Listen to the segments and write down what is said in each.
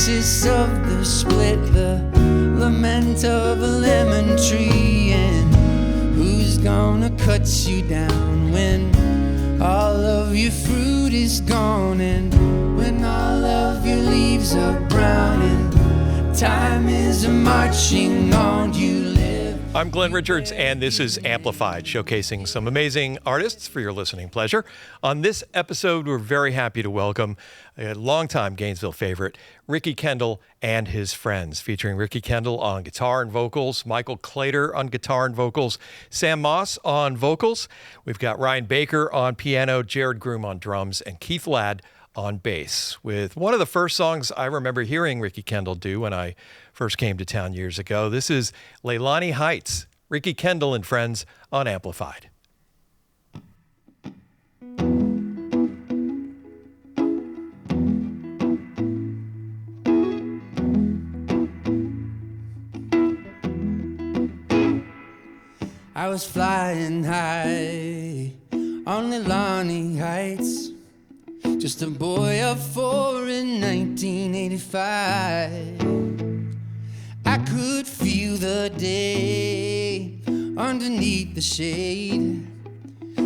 crisis of the split, the lament of a lemon tree. And who's gonna cut you down when all of your fruit is gone, and when all of your leaves are brown, and time is marching on? You live. I'm Glenn Richards, and this is Amplified, showcasing some amazing artists for your listening pleasure. On this episode, we're very happy to welcome a longtime Gainesville favorite, Ricky Kendall and his Friends, featuring Ricky Kendall on guitar and vocals, Michael Claytor on guitar and vocals, Sam Moss on vocals. We've got Ryan Baker on piano, Jared Groom on drums, and Kieth Ladd on bass, with one of the first songs I remember hearing Ricky Kendall do when I first came to town years ago. This is Leilani Heights, Ricky Kendall and Friends on Amplified. I was flying high on Leilani Heights, just a boy of 4 in 1985. I could feel the day underneath the shade.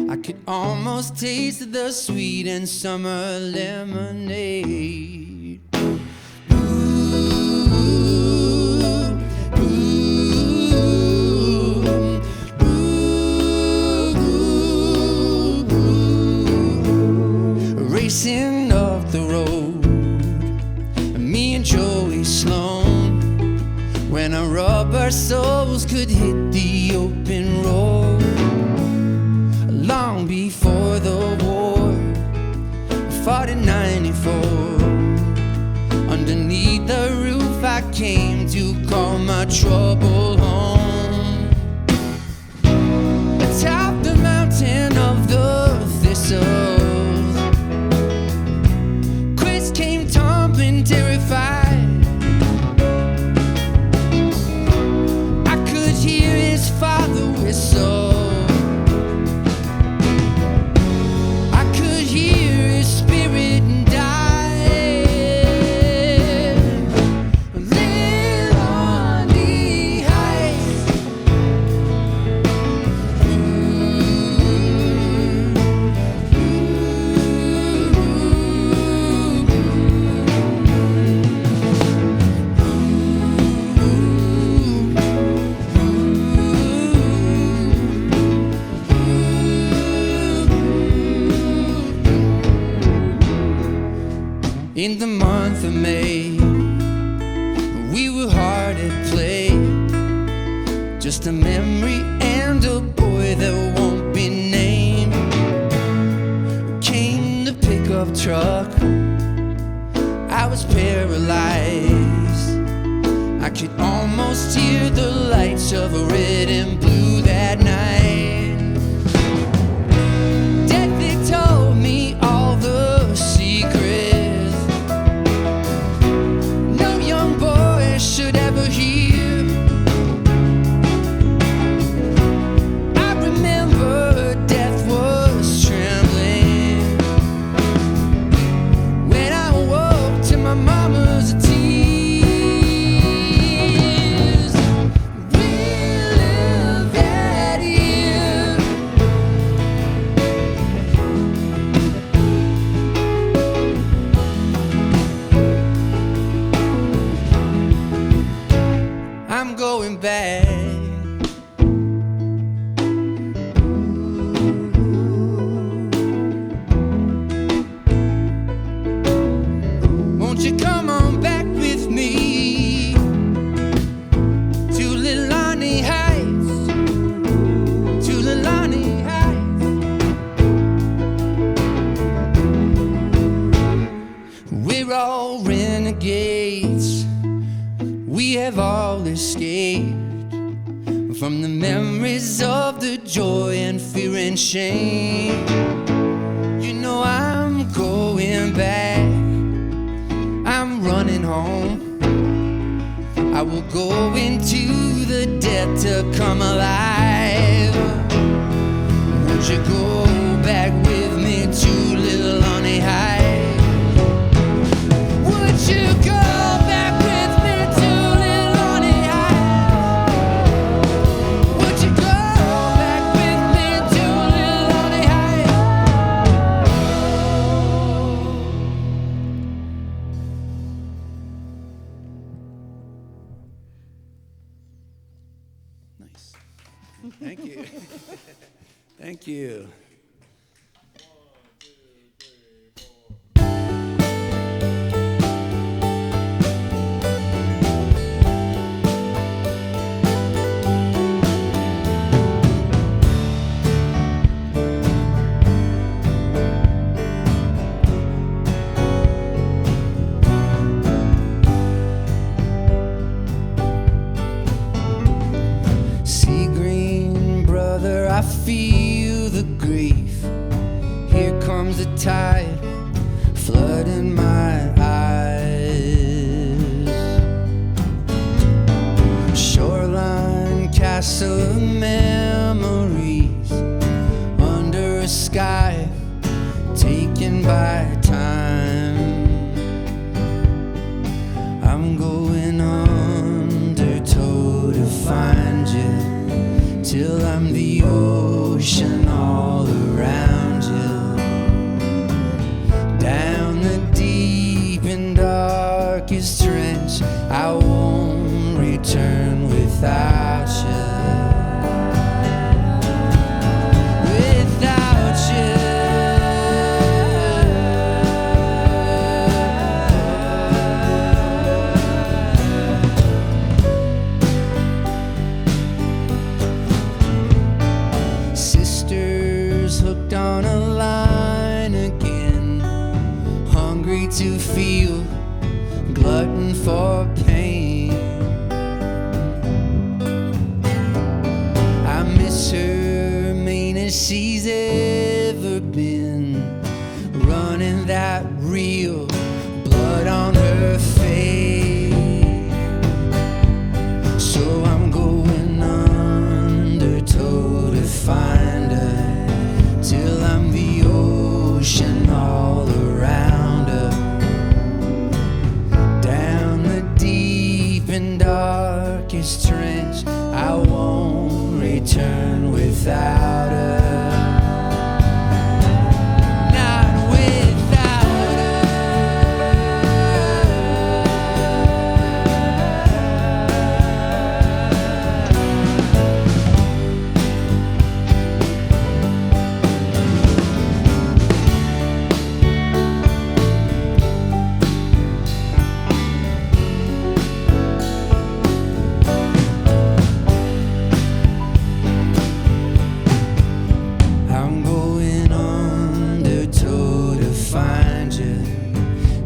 I could almost taste the sweet and summer lemonade. Racing up the road, me and Joey Sloan, when our rubber soles could hit the open road. Long before the war, fought in '94. Underneath the roof I came to call my trouble home. Atop the mountain of the thistle, terrified. I could hear his father whistle. I could hear his spirit die. Leilani Heights. In the month of May, we were hard at play. Just a memory and a boy that won't be named. Came the pickup truck, I was paralyzed. I could almost hear the lights of red and blue that night. Death, they told me all the secrets should ever hear. I remember death was trembling when I woke to my mama's tears. We live at here. I'm going back. Won't you come on back with me to Leilani Heights, to Leilani Heights. We're all renegades. We have all escaped from the memories of the joy and fear and shame. You know I'm going back. I'm running home. I will go into the dead to come alive. Won't you go back with me to Leilani Heights? Would you go back? you. I feel the grief. Here comes the tide, flooding my eyes. Shoreline castle of memories, under a sky taken by time. I'm going undertow to find you, till I'm the ocean all around you. Down the deep and darkest trench, I won't return without you. Without you. Hooked on a line again, hungry to feel, glutton for pain. I miss her, mean as she's ever been, running that real blood on her face. So I'm going undertow to find her, till I'm the ocean all around her. Down the deep and darkest trench, I won't return without her. Not without her.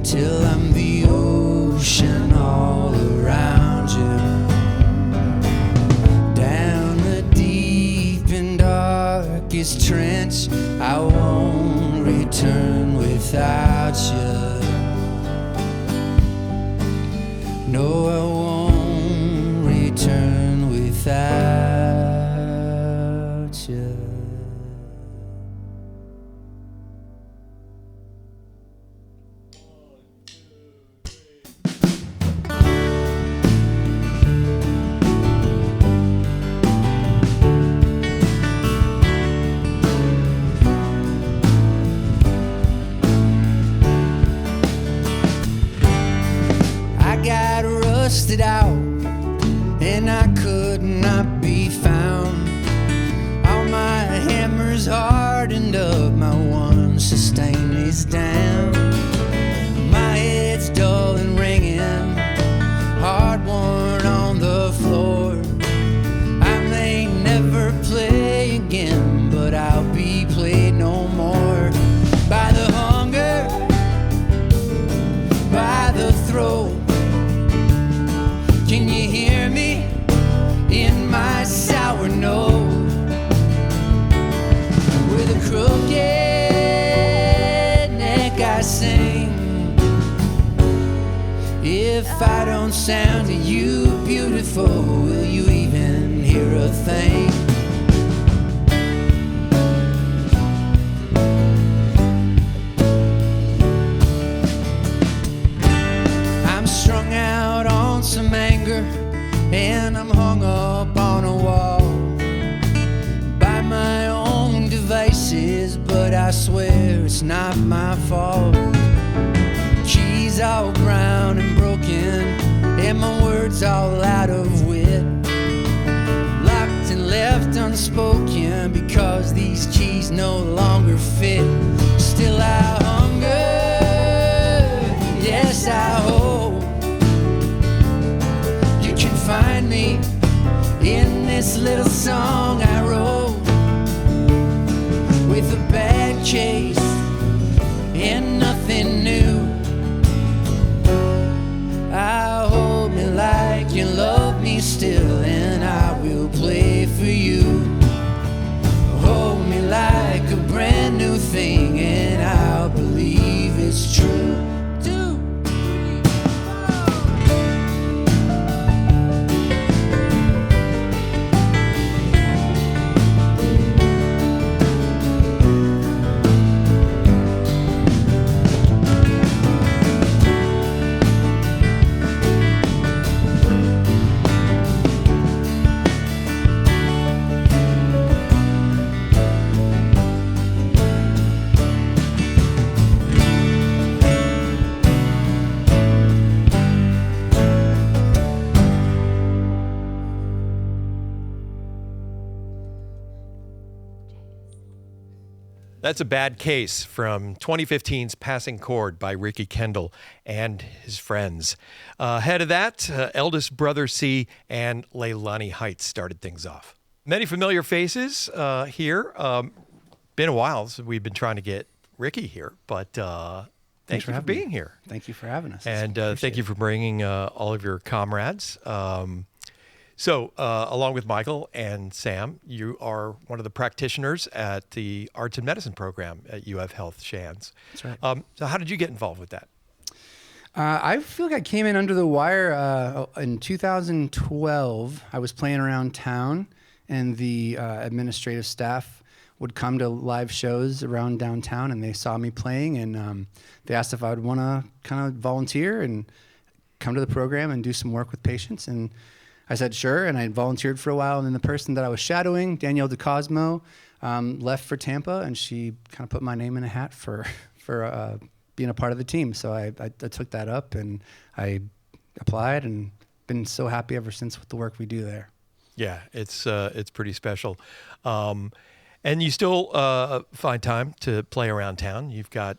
Till I'm the ocean all around you. Down the deep and darkest trench, I won't return without you. No, I won't return without you. Rusted out, and I could not be found. All my hammers hardened up, my one sustain is down. My head's dull and ringing, hard worn on the floor. I may never play again, but I'll be played no more. By the hunger, by the throat. Can you hear me in my sour note? With a crooked neck I sing. If I don't sound to you beautiful, will you even hear a thing? I'm strung out on some anger, and I'm hung up on a wall by my own devices, but I swear it's not my fault. Keys all brown and broken, and my words all out of wit, locked and left unsaid. unspoken because these keys no longer fit. Still I hunger, yes I hope you can find me in this little song I wrote, with a bad case and nothing new. I hold me like you love me still, and I will play for you. Hold me like a brand new thing, and I'll believe it's true. That's a bad case from 2015's Passing Chord by Ricky Kendall and his friends. Ahead of that, Eldest Brother Sea and Leilani Heights started things off. Many familiar faces here. Been a while since we've been trying to get Ricky here, but thank you for being here. Thank you for having us. And thank you for bringing all of your comrades. So, along with Michael and Sam, you are one of the practitioners at the Arts and Medicine program at UF Health Shands. That's right. So how did you get involved with that? I feel like I came in under the wire in 2012. I was playing around town, and the administrative staff would come to live shows around downtown, and they saw me playing, and they asked if I would want to kind of volunteer and come to the program and do some work with patients. And I said sure, and I volunteered for a while, and then the person that I was shadowing, Danielle DeCosmo, left for Tampa, and she kind of put my name in a hat for being a part of the team. So I took that up, and I applied, and been so happy ever since with the work we do there. Yeah, it's pretty special. And you still find time to play around town. You've got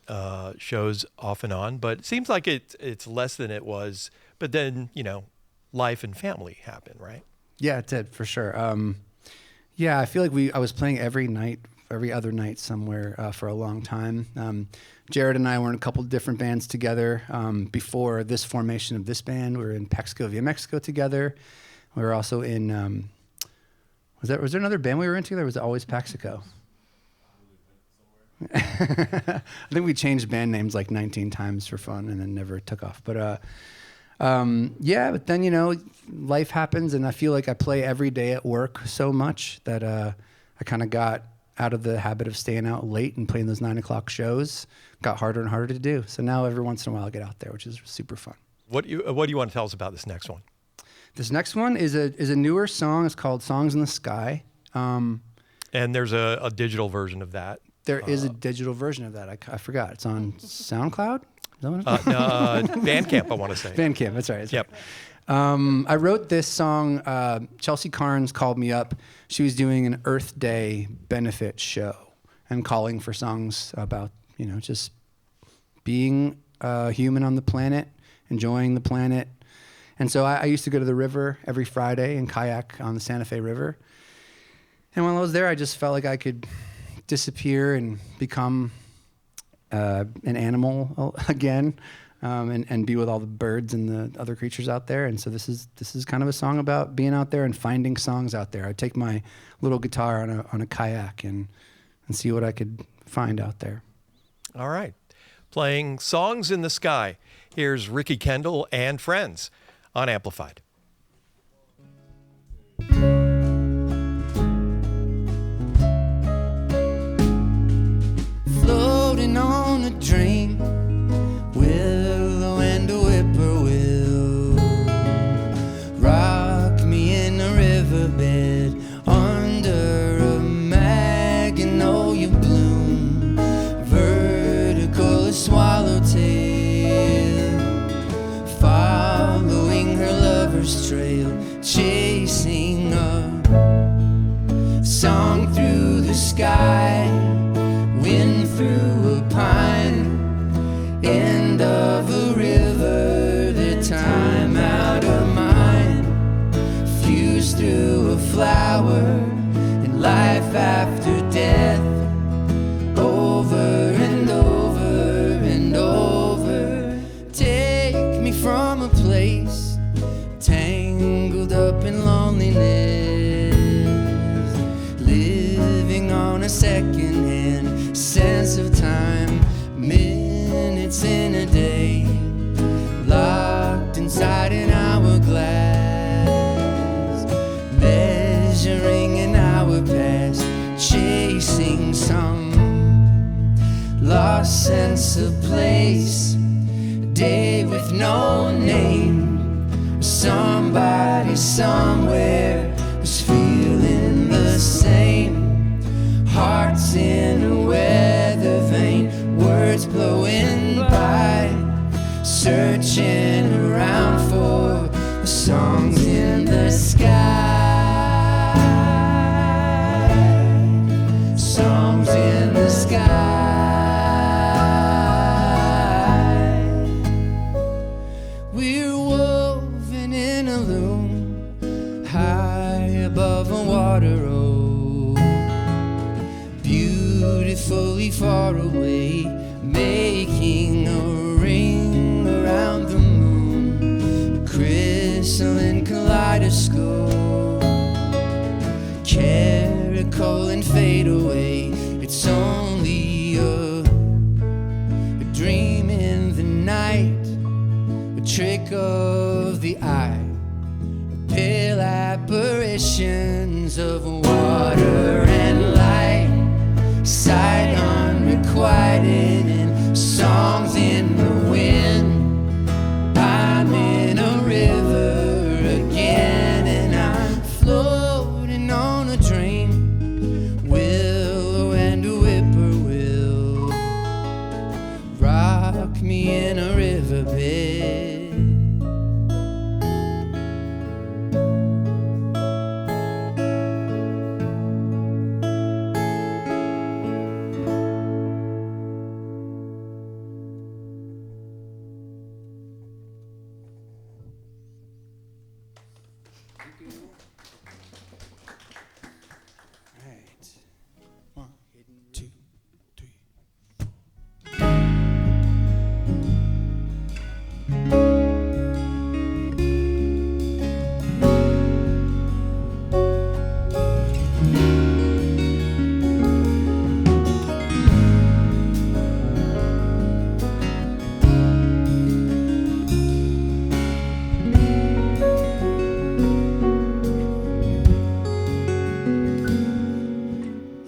shows off and on, but it seems like it's less than it was. But then, life and family happen, right? Yeah, it did, for sure. Yeah, I feel like I was playing every other night somewhere for a long time. Jared and I were in a couple of different bands together before this formation of this band. We were in Paxico Via Mexico together. We were also in, was there another band we were in together, or was it always Paxico? I think we changed band names like 19 times for fun and then never took off. But yeah, but then, life happens, and I feel like I play every day at work so much that I kind of got out of the habit of staying out late and playing those 9 o'clock shows. Got harder and harder to do. So now every once in a while I get out there, which is super fun. What do you want to tell us about this next one? This next one is a newer song. It's called Songs in the Sky. And there's a digital version of that. There is a digital version of that. I forgot. It's on SoundCloud? Bandcamp, I want to say. Bandcamp, that's right. Yep. I wrote this song. Chelsea Carnes called me up. She was doing an Earth Day benefit show and calling for songs about, just being human on the planet, enjoying the planet. And so I used to go to the river every Friday and kayak on the Santa Fe River. And while I was there, I just felt like I could disappear and become an animal again, and be with all the birds and the other creatures out there. And so this is kind of a song about being out there and finding songs out there. I take my little guitar on a kayak and see what I could find out there. All right. Playing Songs in the Sky. Here's Ricky Kendall and Friends on Amplified. Floating on a dream, willow and a whippoorwill, rock me in a riverbed under a magnolia bloom, vertical swallowtail, following her lover's trail, chasing a song. sky, wind through a pine, end of a river, the time out of mind, fuse through a flower, and life after death, over and over and over. Take me from a place tangled up in loneliness, living on a second-hand sense of time, minutes in a day, locked inside an hourglass, measuring an hour past, chasing some lost sense of place, a day with no name. Somebody somewhere was feeling the same. Hearts in a weather vane, words blowing by, searching around for the songs in the sky. Songs in the sky. We're woven in a loom high above a water road, beautifully far away, making a ring around the moon, a crystalline kaleidoscope, caracole and fade away. It's only a dream in the night, a trick of the eye, pale apparitions of water and light, sight unrequited and songs in the wind. I'm in a river again and I'm floating on a dream, willow and a whippoorwill rock me in a riverbed.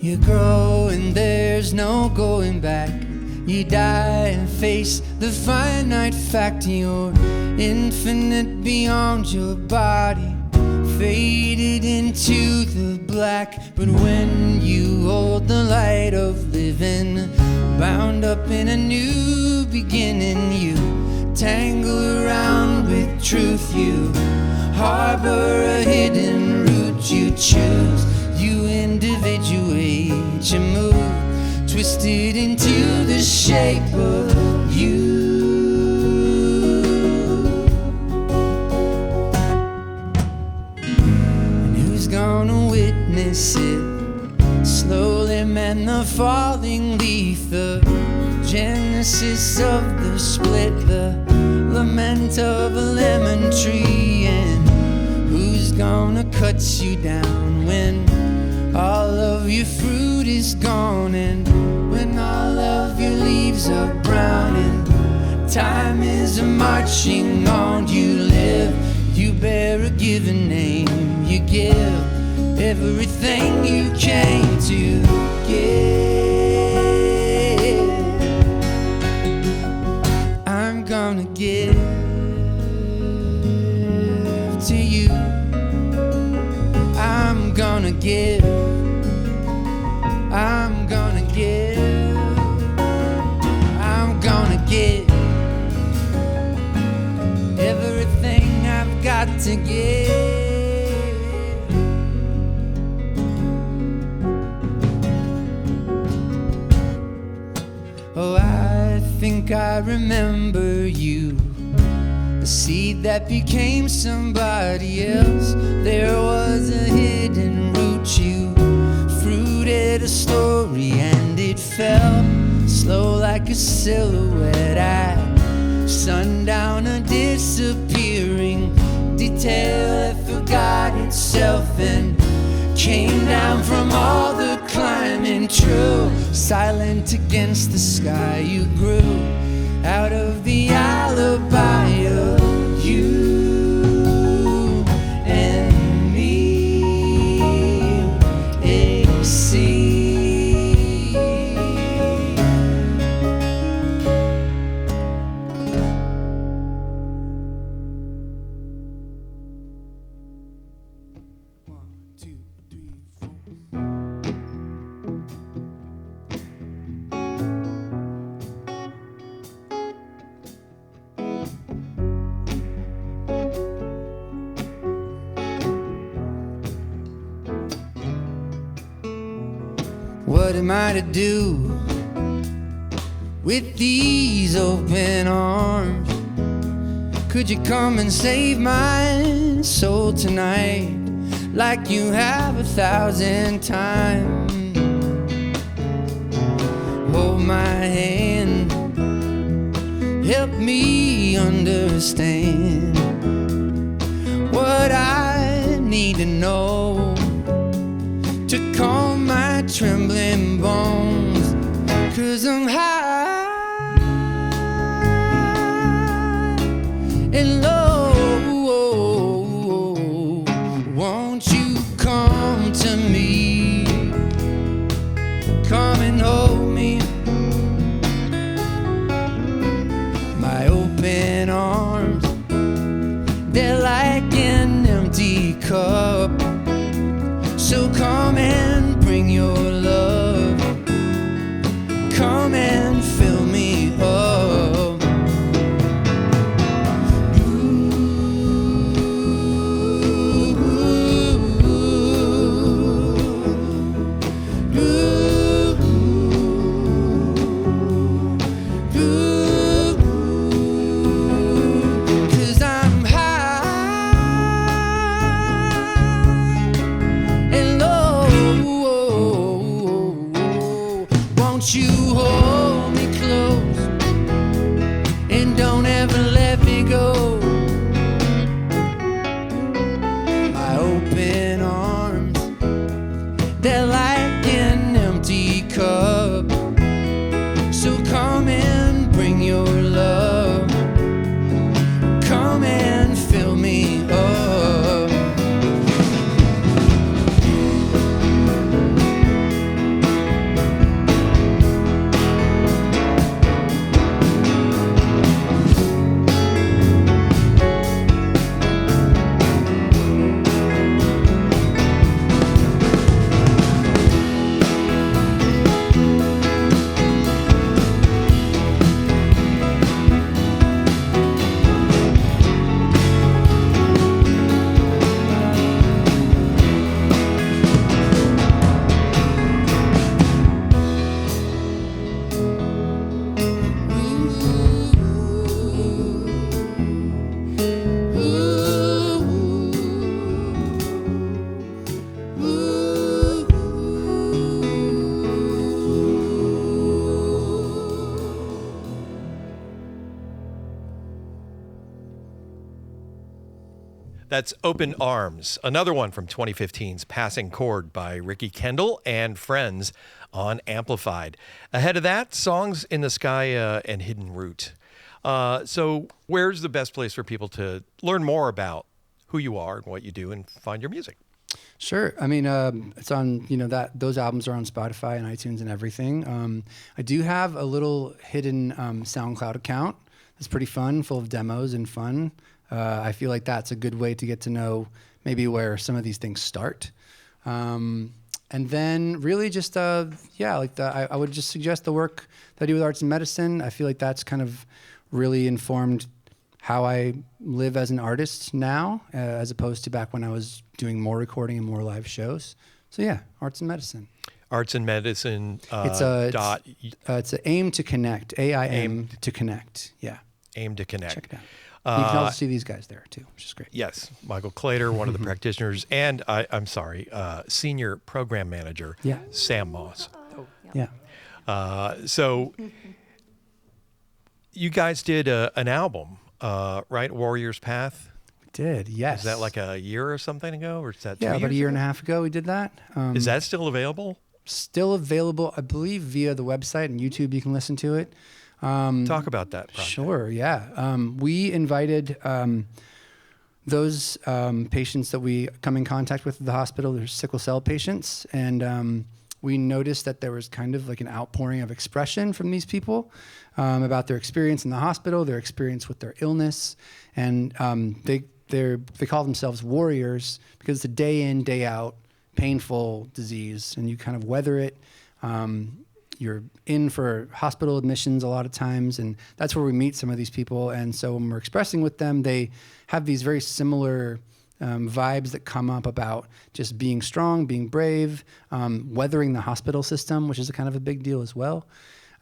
You grow and there's no going back. You die and face the finite fact you're infinite beyond your body, faded into the black. But when you hold the light of living, bound up in a new beginning, you tangle around with truth. You harbor a hidden root you choose. You individuate, you move, twisted into the shape of you. And who's gonna witness it? Slowly mend the falling leaf, the genesis of the split, the lament of a lemon tree. And who's gonna cut you down when all of your fruit is gone, and when all of your leaves are brown, and time is marching on? You live, you bear a given name, you give everything you came to give. I'm gonna give to you. I'm gonna give. I'm gonna give. I'm gonna give everything I've got to give. like I remember you. A seed that became somebody else. There was a hidden root. You fruited a story and it fell slow like a silhouette at sundown. A disappearing detail that forgot itself and came down from all the climbing. True, silent against the sky. You grew out of the alibi of you and me. AC. What am I to do with these open arms? Could you come and save my soul tonight, like you have 1,000 times? Hold my hand, help me understand what I need to know to calm my trembling bones. 'Cause I'm high and low. Won't you come to me? Come and hold me. My open arms, they're like an empty cup. So come and bring your love. Come and fill me up. You hold me close and don't ever let me go. My open arms, they're like an empty cup. So come and bring your love. Come and fill me up. That's Open Arms, another one from 2015's Passing Chord by Ricky Kendall and Friends on Amplified. Ahead of that, Songs in the Sky and Hidden Root. So where's the best place for people to learn more about who you are and what you do and find your music? Sure. I mean, it's on, those albums are on Spotify and iTunes and everything. I do have a little hidden SoundCloud account. It's pretty fun, full of demos and fun. I feel like that's a good way to get to know maybe where some of these things start. And then really just, I would just suggest the work that I do with arts and medicine. I feel like that's kind of really informed how I live as an artist now, as opposed to back when I was doing more recording and more live shows. So yeah, arts and medicine. Arts and Medicine It's a Aim to Connect, AIM to Connect. Yeah. Aim to Connect. Check it out. You can also see these guys there too, which is great. Yes, Michael Claytor, one of the practitioners, and Senior Program Manager, Sam Moss. Yeah. So you guys did an album, right? Warrior's Path. Did, yes. Is that like a year or something ago, or is that 2 years about a year and ago? a half ago we did that. Is that still available? Still available, I believe, via the website and YouTube. You can listen to it. Talk about that project. Sure, yeah. We invited those patients that we come in contact with at the hospital. They're sickle cell patients, and we noticed that there was kind of like an outpouring of expression from these people about their experience in the hospital, their experience with their illness, and they call themselves warriors because it's a day in, day out, painful disease, and you kind of weather it. You're in for hospital admissions a lot of times, and that's where we meet some of these people. And so when we're expressing with them, they have these very similar vibes that come up about just being strong, being brave, weathering the hospital system, which is a kind of a big deal as well.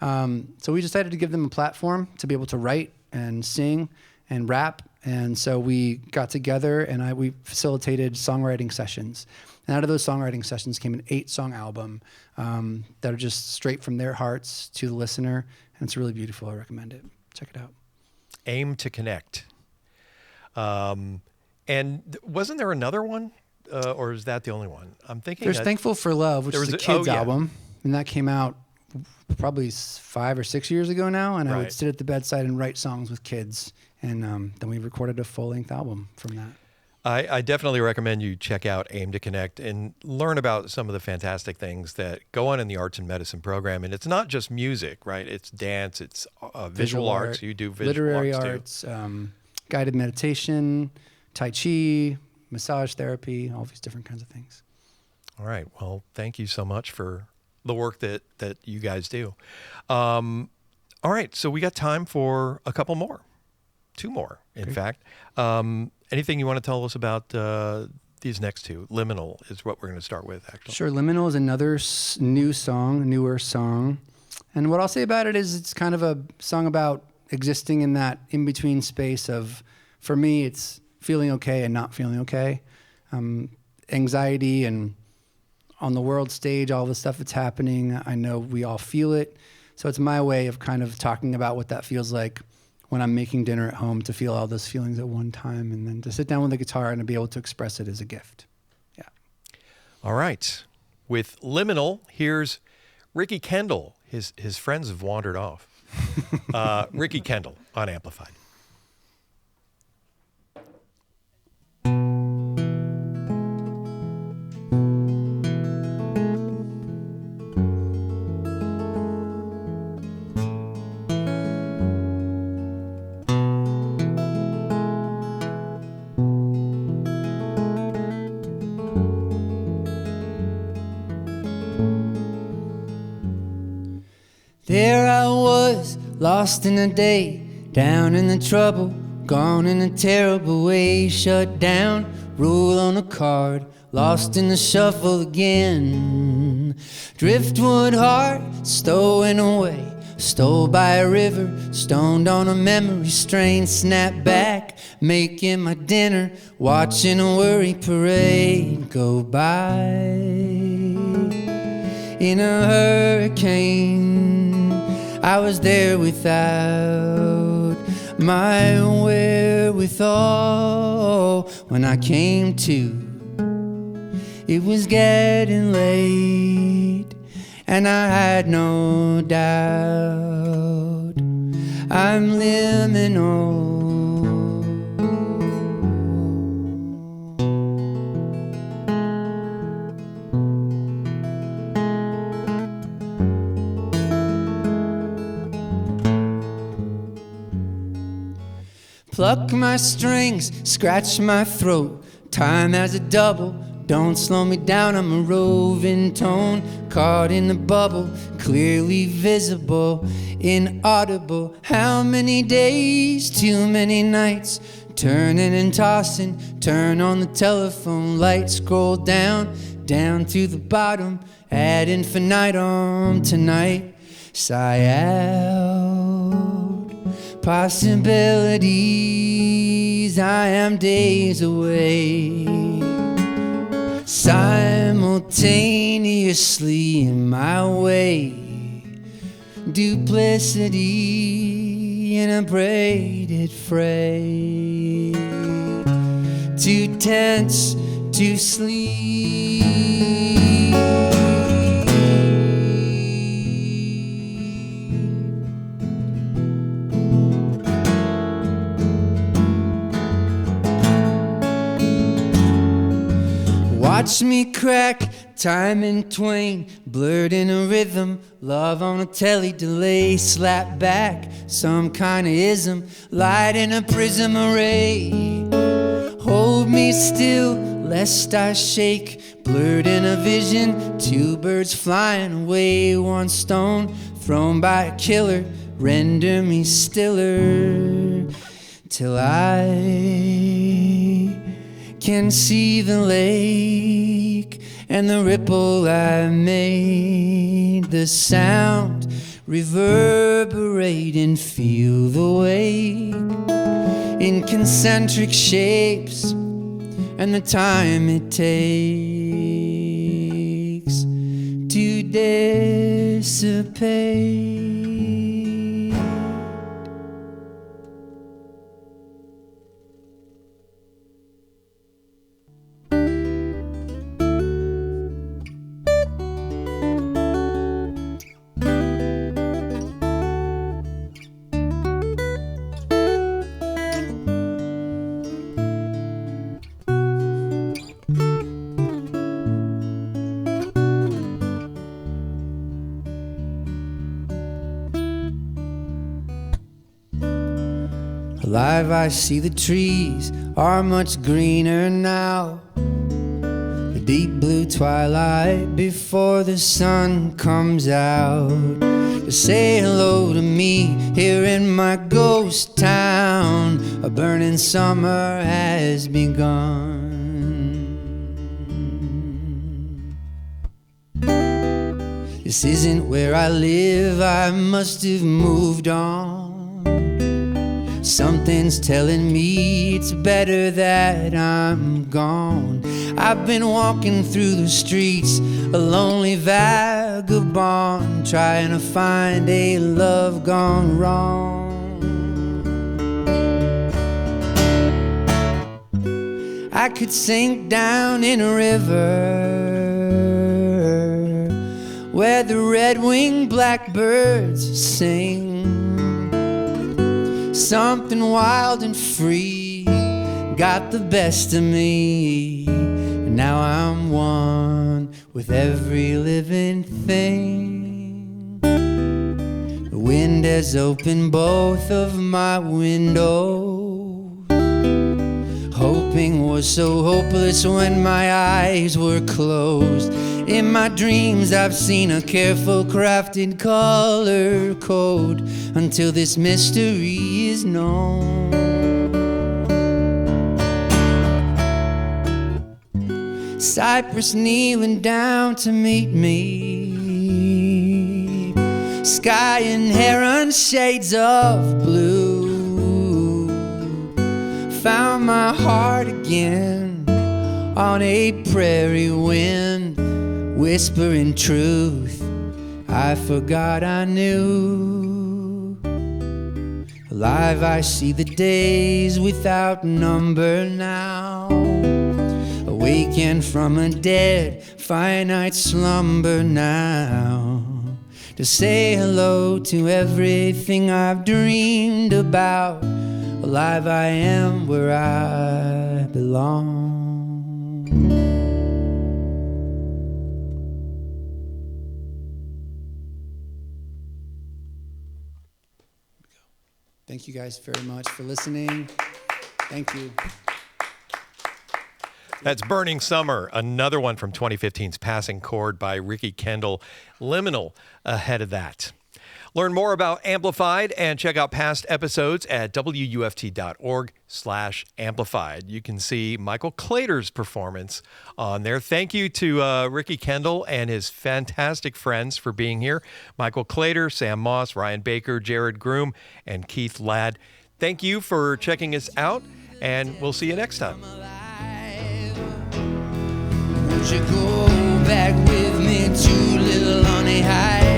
So we decided to give them a platform to be able to write and sing and rap. And so we got together and we facilitated songwriting sessions. And out of those songwriting sessions came an 8-song album that are just straight from their hearts to the listener. And it's really beautiful. I recommend it. Check it out. Aim to Connect. And wasn't there another one? Or is that the only one? I'm thinking there's Thankful for Love, which is a kids album. And that came out probably 5 or 6 years ago now. And I would sit at the bedside and write songs with kids. And then we recorded a full-length album from that. I definitely recommend you check out Aim to Connect and learn about some of the fantastic things that go on in the arts and medicine program. And it's not just music, right? It's dance, it's visual arts. You do visual literary arts, guided meditation, Tai Chi, massage therapy, all these different kinds of things. All right. Well, thank you so much for the work that you guys do. All right. So we got time for a couple more. 2 more, in fact. Anything you want to tell us about these next 2? Liminal is what we're going to start with, actually. Sure. Liminal is another newer song. And what I'll say about it is it's kind of a song about existing in that in-between space of, for me, it's feeling okay and not feeling okay. Anxiety and on the world stage, all the stuff that's happening, I know we all feel it. So it's my way of kind of talking about what that feels like when I'm making dinner at home, to feel all those feelings at one time, and then to sit down with the guitar and to be able to express it as a gift. Yeah. All right. With Liminal, here's Ricky Kendall. His friends have wandered off. Ricky Kendall on Amplified. There I was, lost in a day, down in the trouble, gone in a terrible way, shut down, rule on a card, lost in the shuffle again. Driftwood heart, stowing away, stole by a river, stoned on a memory strain, snap back, making my dinner, watching a worry parade go by. In a hurricane, I was there without my wherewithal. When I came to, it was getting late, and I had no doubt I'm liminal. Pluck my strings, scratch my throat. Time as a double, don't slow me down. I'm a roving tone, caught in the bubble, clearly visible, inaudible. How many days, too many nights, turning and tossing. Turn on the telephone, light scroll down, down to the bottom, ad infinitum tonight. Sigh out possibilities, I am days away. Simultaneously in my way, duplicity in a braided fray, too tense to sleep. Watch me crack, time in twain, blurred in a rhythm, love on a telly delay, slap back, some kind of ism, light in a prism array. Hold me still, lest I shake, blurred in a vision, two birds flying away, one stone thrown by a killer, render me stiller, till I can see the lake and the ripple I made, the sound reverberate and feel the wake in concentric shapes and the time it takes to dissipate. Alive, I see the trees are much greener now. The deep blue twilight before the sun comes out. To say hello to me here in my ghost town. A burning summer has begun. This isn't where I live, I must have moved on. Something's telling me it's better that I'm gone. I've been walking through the streets, a lonely vagabond, trying to find a love gone wrong. I could sink down in a river where the red-winged blackbirds sing. Something wild and free got the best of me, and now I'm one with every living thing. The wind has opened both of my windows. Hoping was so hopeless when my eyes were closed. In my dreams I've seen a careful crafted color code until this mystery is known. Cypress kneeling down to meet me, sky and heron shades of blue. Found my heart again on a prairie wind, whispering truth I forgot I knew. Alive, I see the days without number now, awakened from a dead finite slumber now, to say hello to everything I've dreamed about. Alive, I am where I belong. Thank you guys very much for listening. Thank you. That's Burning Summer, another one from 2015's Passing Chord by Ricky Kendall. Liminal ahead of that. Learn more about Amplified and check out past episodes at wuft.org/amplified. You can see Michael Claytor's performance on there. Thank you to Ricky Kendall and his fantastic friends for being here. Michael Claytor, Sam Moss, Ryan Baker, Jared Groom, and Kieth Ladd. Thank you for checking us out, and we'll see you next time. Won't you go back with me to Leilani Heights?